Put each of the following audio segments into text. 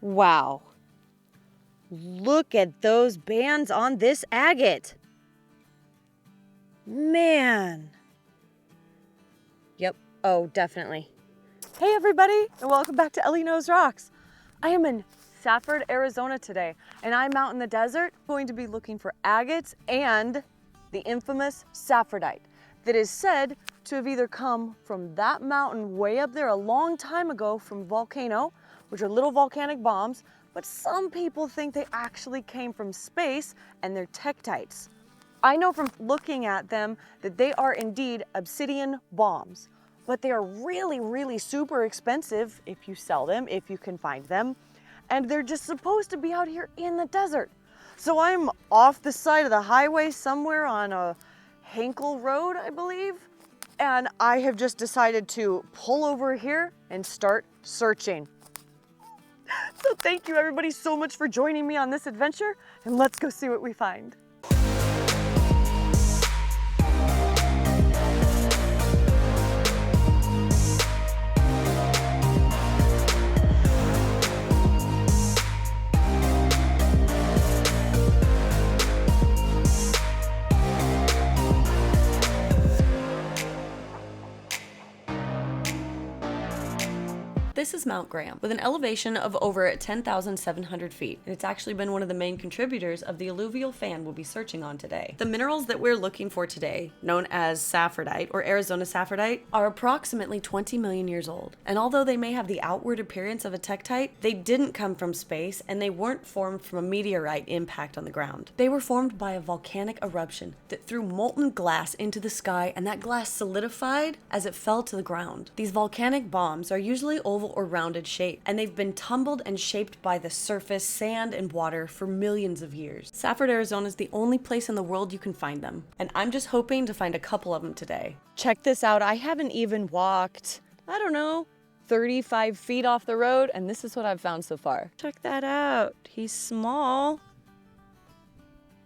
Wow. Look at those bands on this agate. Man. Yep. Oh, definitely. Hey everybody, and welcome back to Ellie Knows Rocks. I am in Safford, Arizona today, and I'm out in the desert going to be looking for agates and the infamous Saffordite that is said to have either come from that mountain way up there a long time ago from a volcano, which are little volcanic bombs, but some people think they actually came from space and they're tektites. I know from looking at them that they are indeed obsidian bombs, but they are really super expensive if you sell them, if you can find them, and they're just supposed to be out here in the desert. So I'm off the side of the highway somewhere on a Henkel Road, I believe, and I have just decided to pull over here and start searching. So thank you everybody so much for joining me on this adventure, and let's go see what we find. This is Mount Graham, with an elevation of over 10,700 feet, and it's actually been one of the main contributors of the alluvial fan we'll be searching on today. The minerals that we're looking for today, known as Saffordite or Arizona Saffordite, are approximately 20 million years old, and although they may have the outward appearance of a tektite, they didn't come from space and they weren't formed from a meteorite impact on the ground. They were formed by a volcanic eruption that threw molten glass into the sky, and that glass solidified as it fell to the ground. These volcanic bombs are usually oval or rounded shape, and they've been tumbled and shaped by the surface, sand, and water for millions of years. Safford, Arizona is the only place in the world you can find them, and I'm just hoping to find a couple of them today. Check this out, I haven't even walked, I don't know, 35 feet off the road, and this is what I've found so far. Check that out, he's small,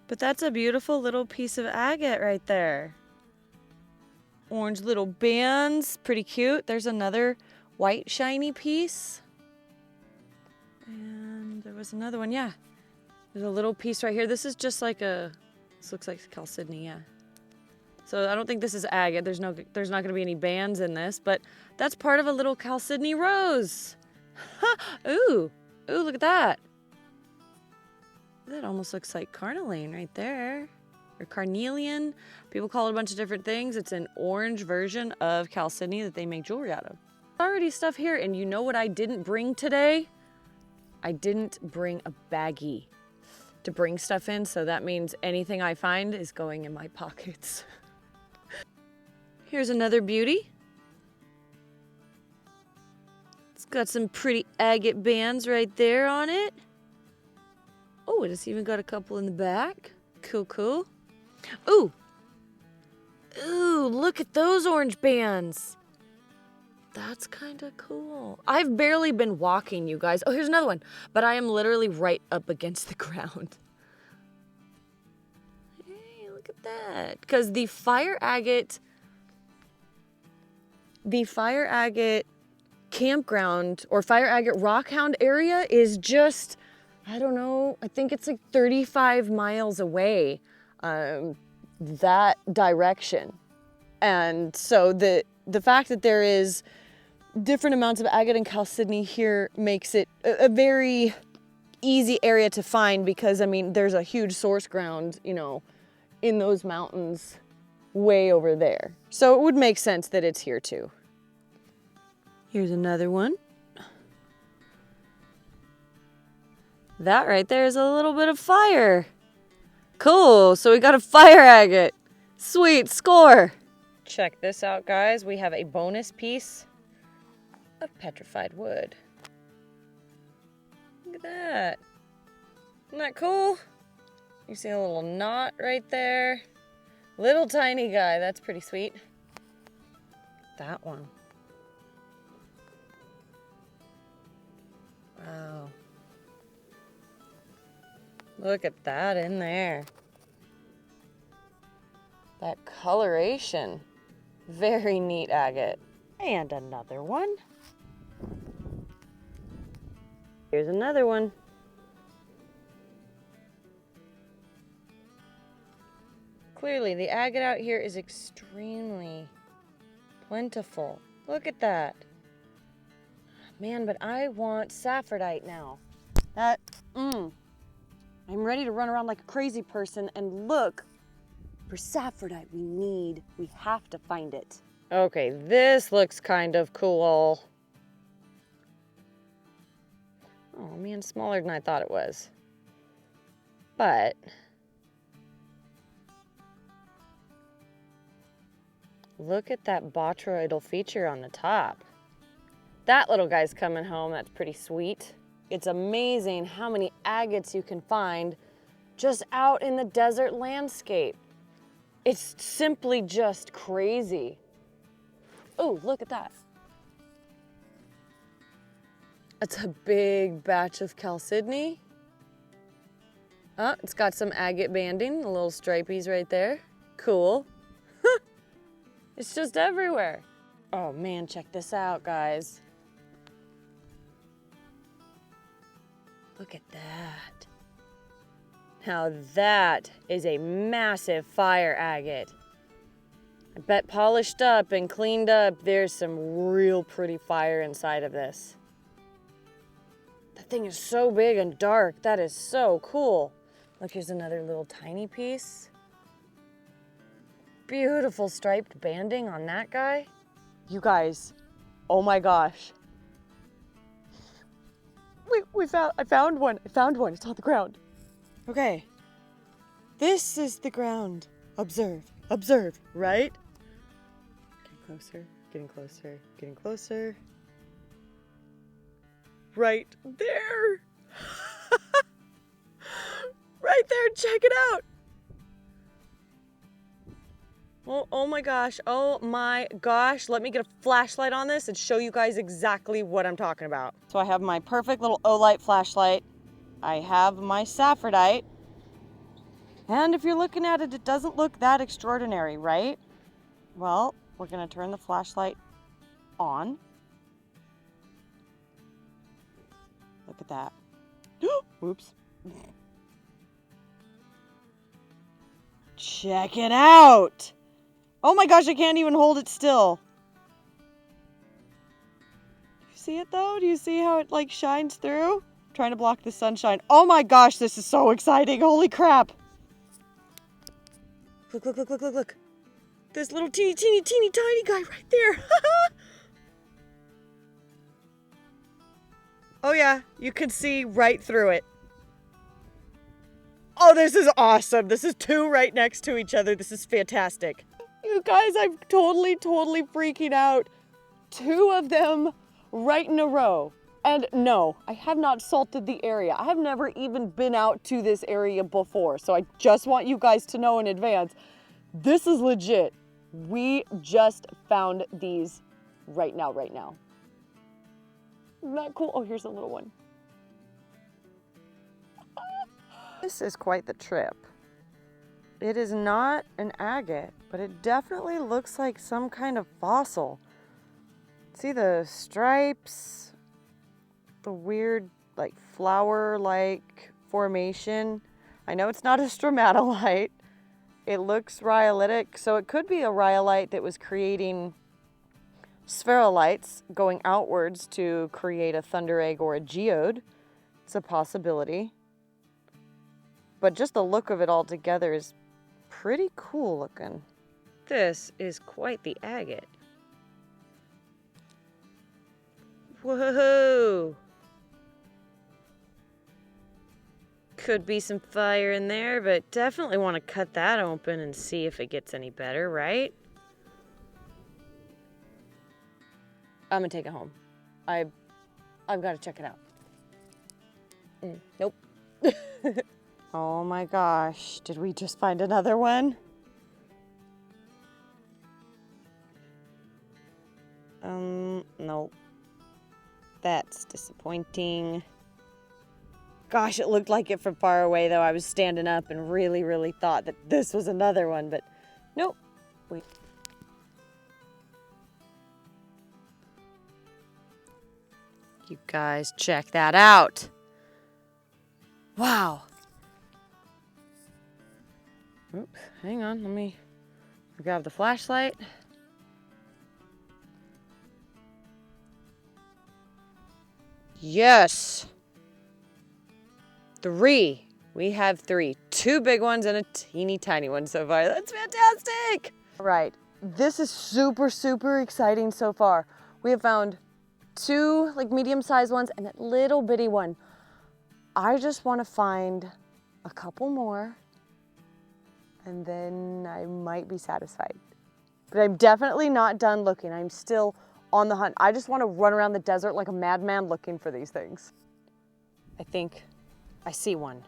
but that's a beautiful little piece of agate right there. Orange little bands, pretty cute. There's another white shiny piece, and there was another one. Yeah, there's a little piece right here. This is just like this looks like chalcedony. Yeah, so I don't think this is agate. There's not going to be any bands in this, but that's part of a little chalcedony rose. Ooh, look at that. That almost looks like carnelian right there, or carnelian. People call it a bunch of different things. It's an orange version of chalcedony that they make jewelry out of. Already stuff here, and you know what I didn't bring today? I didn't bring a baggie to bring stuff in, so that means anything I find is going in my pockets. Here's another beauty. It's got some pretty agate bands right there on it. Oh, it's even got a couple in the back. Cool. Ooh, look at those orange bands. That's kind of cool. I've barely been walking, you guys. Oh, here's another one. But I am literally right up against the ground. Hey, look at that. Because the fire agate campground or fire agate rockhound area is just, I don't know, I think it's like 35 miles away, that direction. And so the fact that there is different amounts of agate and chalcedony here makes it a very easy area to find, because I mean there's a huge source ground, you know, in those mountains way over there. So it would make sense that it's here too. Here's another one. That right there is a little bit of fire. Cool, so we got a fire agate. Sweet, score. Check this out, guys. We have a bonus piece of petrified wood. Look at that. Isn't that cool? You see a little knot right there. Little tiny guy. That's pretty sweet. That one. Wow. Look at that in there. That coloration. Very neat agate. And another one. Here's another one. Clearly, the agate out here is extremely plentiful. Look at that. Man, but I want Saffordite now. I'm ready to run around like a crazy person and look for Saffordite. We have to find it. Okay, this looks kind of cool. Oh man, smaller than I thought it was. But look at that botryoidal feature on the top. That little guy's coming home. That's pretty sweet. It's amazing how many agates you can find just out in the desert landscape. It's simply just crazy. Oh, look at that. It's a big batch of chalcedony. Oh, it's got some agate banding, the little stripies right there. Cool. It's just everywhere. Oh man, check this out, guys. Look at that. Now that is a massive fire agate. I bet polished up and cleaned up, there's some real pretty fire inside of this. That thing is so big and dark. That is so cool. Look, here's another little tiny piece. Beautiful striped banding on that guy. You guys, oh my gosh. I found one. It's on the ground. Okay. This is the ground. Observe, right? Getting closer. Right there. Right there, check it out. Oh my gosh, let me get a flashlight on this and show you guys exactly what I'm talking about. So I have my perfect little Olight flashlight. I have my Saffordite. And if you're looking at it, it doesn't look that extraordinary, right? Well, we're gonna turn the flashlight on. Look at that. Oops. Check it out. Oh my gosh, I can't even hold it still. You see it though? Do you see how it like shines through? I'm trying to block the sunshine. Oh my gosh, this is so exciting. Holy crap. Look. This little teeny tiny guy right there. Oh yeah, you can see right through it. Oh, this is awesome. This is two right next to each other. This is fantastic. You guys, I'm totally freaking out. Two of them right in a row. And no, I have not salted the area. I have never even been out to this area before. So I just want you guys to know in advance, this is legit. We just found these right now. Isn't that cool? Oh, here's a little one. This is quite the trip. It is not an agate, but it definitely looks like some kind of fossil. See the stripes, the weird like flower-like formation. I know it's not a stromatolite. It looks rhyolitic, so it could be a rhyolite that was creating spherolites going outwards to create a thunder egg or a geode. It's a possibility. But just the look of it all together is pretty cool looking. This is quite the agate. Whoa! Could be some fire in there, but definitely want to cut that open and see if it gets any better, right? I'm gonna take it home. I've got to check it out. Nope. Oh my gosh, did we just find another one? Nope. That's disappointing. Gosh, it looked like it from far away though. I was standing up and really thought that this was another one, but nope. Wait. You guys, check that out. Wow. Oops, hang on, let me grab the flashlight. Yes. 3. We have 3. 2 big ones and a teeny tiny one so far. That's fantastic. All right, this is super, super exciting so far. We have found 2 like medium-sized ones and that little bitty one. I just want to find a couple more and then I might be satisfied. But I'm definitely not done looking. I'm still on the hunt. I just want to run around the desert like a madman looking for these things. I think I see one.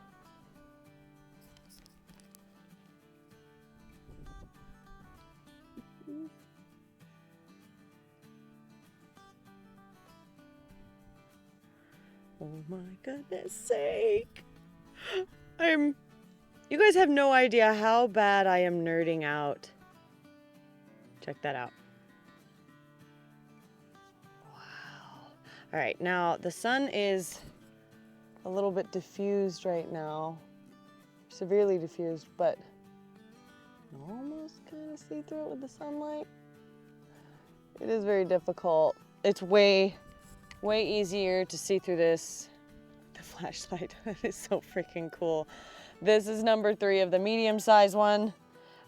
Oh my goodness sake. You guys have no idea how bad I am nerding out. Check that out. Wow. All right, now the sun is a little bit diffused right now. Severely diffused, but you can almost kind of see through it with the sunlight. It is very difficult. It's way easier to see through this. The flashlight is so freaking cool. This is number 3 of the medium-sized one,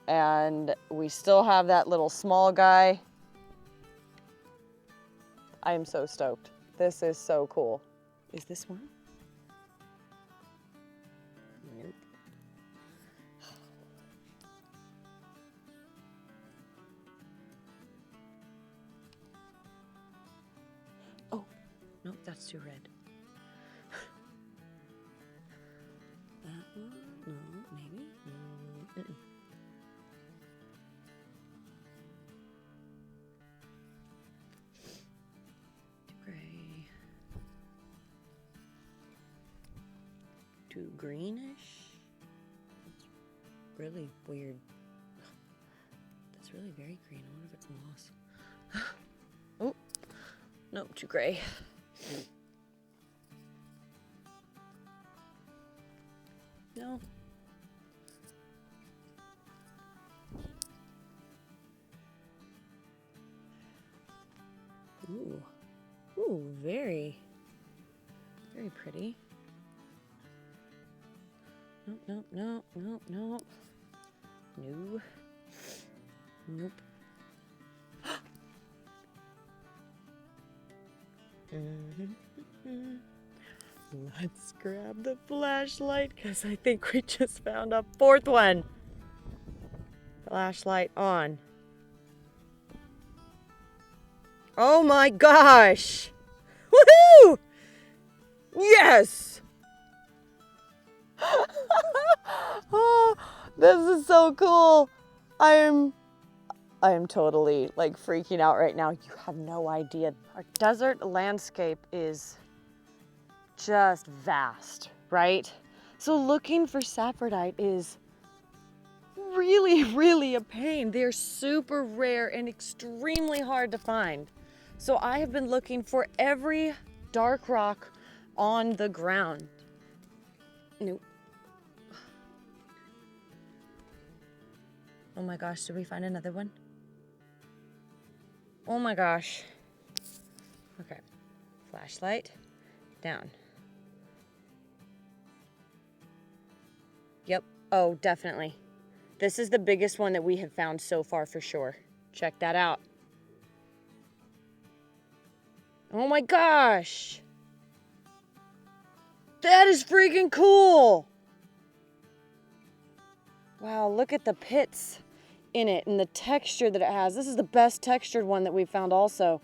and we still have that little small guy. I am so stoked. This is so cool. Is this one? Nope. Oh, nope, that's too red. That one? No, maybe? Mm-mm. Too gray. Too greenish? That's really weird. That's really very green. I wonder if it's moss. Oh, no, too gray. No. Ooh. Ooh, very pretty. Nope, nope, nope, nope, nope. No. Nope. Let's grab the flashlight because I think we just found a 4th one. Flashlight on. Oh my gosh! Woohoo! Yes! Oh, this is so cool. I am totally like freaking out right now. You have no idea. Our desert landscape is just vast, right? So looking for Saffordite is really a pain. They're super rare and extremely hard to find. So I have been looking for every dark rock on the ground. Nope. Oh my gosh, did we find another one? Oh my gosh. Okay, flashlight down. Yep, oh, definitely. This is the biggest one that we have found so far for sure. Check that out. Oh my gosh. That is freaking cool. Wow, look at the pits in it and the texture that it has. This is the best textured one that we've found also.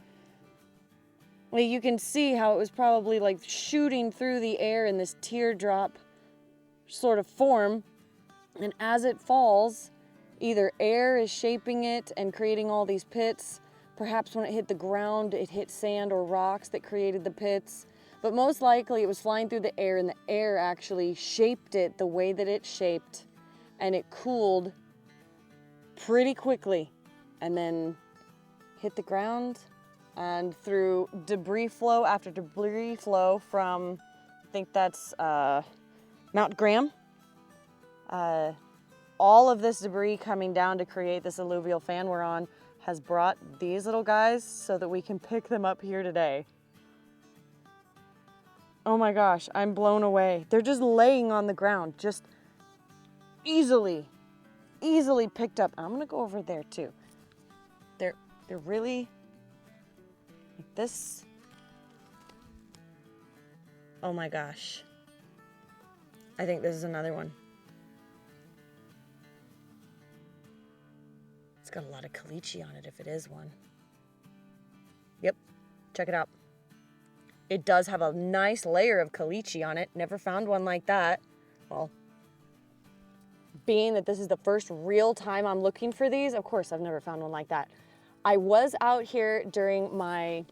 Like you can see how it was probably like shooting through the air in this teardrop sort of form. And as it falls, either air is shaping it and creating all these pits. Perhaps when it hit the ground, it hit sand or rocks that created the pits. But most likely it was flying through the air and the air actually shaped it the way that it shaped. And it cooled pretty quickly and then hit the ground And through debris flow after debris flow from, I think that's Mount Graham, all of this debris coming down to create this alluvial fan we're on has brought these little guys so that we can pick them up here today. Oh my gosh, I'm blown away. They're just laying on the ground, just easily picked up. I'm gonna go over there too. They're really like this. Oh my gosh. I think this is another one. It's got a lot of caliche on it if it is one. Yep, check it out. It does have a nice layer of caliche on it. Never found one like that. Well, being that this is the first real time I'm looking for these, of course I've never found one like that. I was out here during my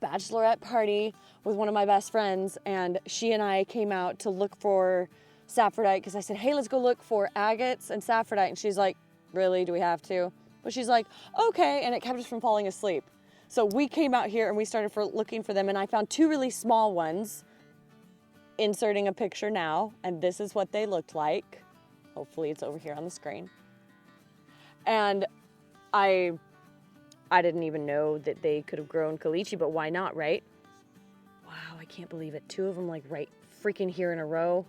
bachelorette party with one of my best friends, and she and I came out to look for Saffordite because I said, hey, let's go look for agates and Saffordite. And she's like, really, do we have to? But she's like, okay, and it kept us from falling asleep. So we came out here and we started looking for them, and I found two really small ones. Inserting a picture now, and this is what they looked like. Hopefully it's over here on the screen. And I didn't even know that they could have grown caliche, but why not, right? Wow, I can't believe it. Two of them like right freaking here in a row.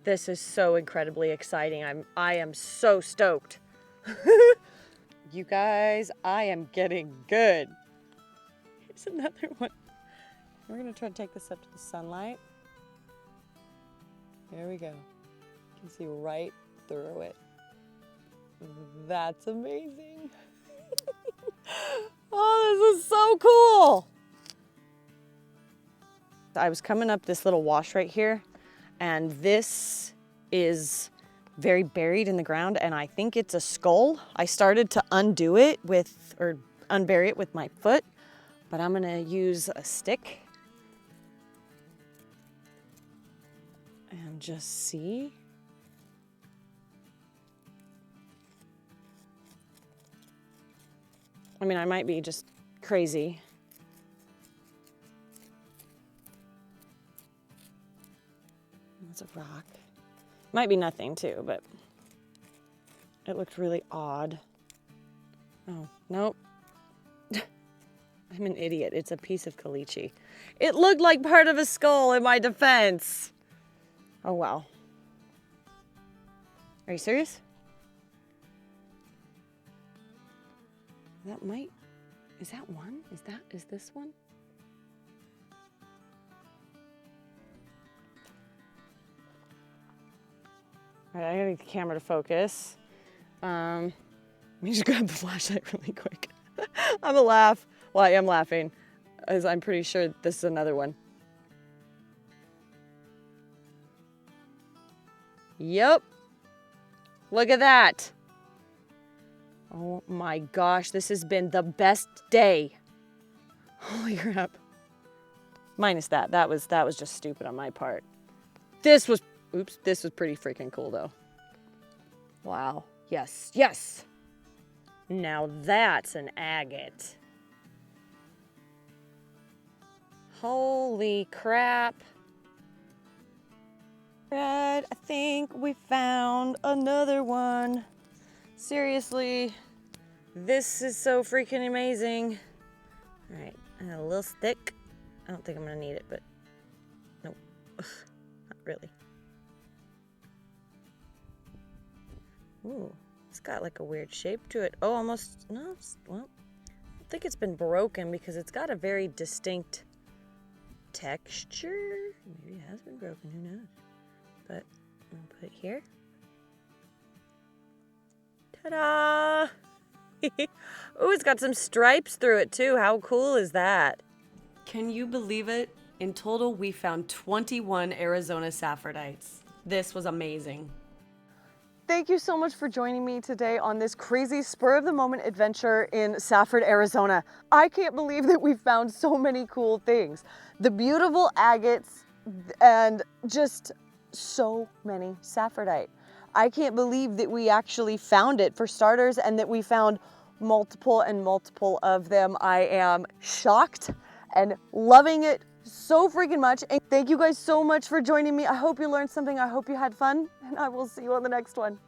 This is so incredibly exciting. I am so stoked. You guys, I am getting good. Here's another one. We're gonna try to take this up to the sunlight. There we go. You can see right through it. That's amazing. Oh, this is so cool. I was coming up this little wash right here, and this is very buried in the ground, and I think it's a skull. I started to undo it or unbury it with my foot, but I'm gonna use a stick and just see. I mean, I might be just crazy. That's a rock. Might be nothing too, but it looked really odd. Oh, nope. I'm an idiot. It's a piece of caliche. It looked like part of a skull in my defense. Oh, wow. Are you serious? That might, is that one? Is this one? All right, I gotta get the camera to focus. Let me just grab the flashlight really quick. I'm gonna laugh. Well, I am laughing, as I'm pretty sure this is another one. Yep. Look at that. Oh my gosh, this has been the best day. Holy crap. Minus that. That was just stupid on my part. This was pretty freaking cool though. Wow. Yes, yes. Now that's an agate. Holy crap. Right, I think we found another one. Seriously, this is so freaking amazing. All right, and a little stick. I don't think I'm gonna need it, but nope, not really. Ooh, it's got like a weird shape to it. Oh, almost, no, well, I think it's been broken because it's got a very distinct texture. Maybe it has been broken, who knows? But I'm gonna put it here. Ta-da! Ooh, it's got some stripes through it too. How cool is that? Can you believe it? In total, we found 21 Arizona Saffordites. This was amazing. Thank you so much for joining me today on this crazy spur-of-the-moment adventure in Safford, Arizona. I can't believe that we found so many cool things. The beautiful agates and just so many Saffordite. I can't believe that we actually found it, for starters, and that we found multiple and multiple of them. I am shocked and loving it so freaking much. And thank you guys so much for joining me. I hope you learned something. I hope you had fun, and I will see you on the next one.